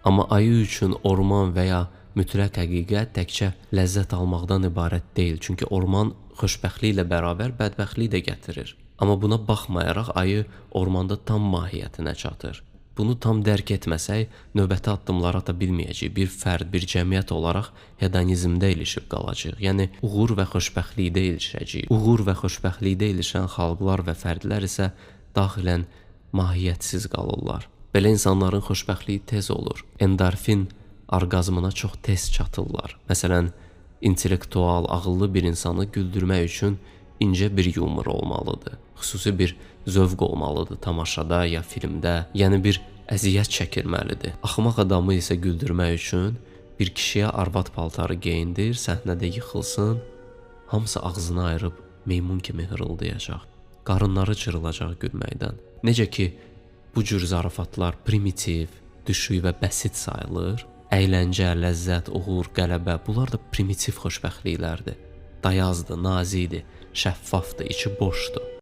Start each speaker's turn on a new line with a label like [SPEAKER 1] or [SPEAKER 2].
[SPEAKER 1] Amma ayı üçün orman və ya mütləq həqiqət təkcə ləzzət almaqdan ibarət deyil. Çünki orman xoşbəxtliklə bərabər bədbəxtlik də gətirir. Amma buna baxmayaraq ayı ormanda tam mahiyyətinə çatır. Bunu tam dərk etməsək, növbəti addımları ata bilməyəcəyik. Bir fərd, bir cəmiyyət olaraq hedonizmdə ilişib qalacağıq. Yəni, uğur və xoşbəxtlikdə ilişəcəyik. Uğur və xoşbəxtlikdə ilişən xalqlar və fərdlər isə daxilən mahiyyətsiz qalırlar. Belə insanların xoşbəxtliyi tez olur. Endorfin orqazmına çox tez çatırlar. Məsələn, intellektual, ağıllı bir insanı güldürmək üçün incə bir yumor olmalıdır. Xüsusi bir zövq olmalıdır tamaşada ya filmdə, yəni bir əziyyət çəkilməlidir. Axmaq adamı isə güldürmək üçün bir kişiyə arvad paltarı geyindir, səhnədə yıxılsın, hamısı ağzını ayırıb meymun kimi hırıldayacaq. Qarınları cırılacaq gülməkdən. Necə ki, bu cür zarafatlar primitiv, düşük və bəsit sayılır, əyləncə, ləzzət, uğur, qələbə, bunlar da primitiv xoşbəxtliklərdir. Dayazdır, nazikdir, şəffafdır, içi boşdur.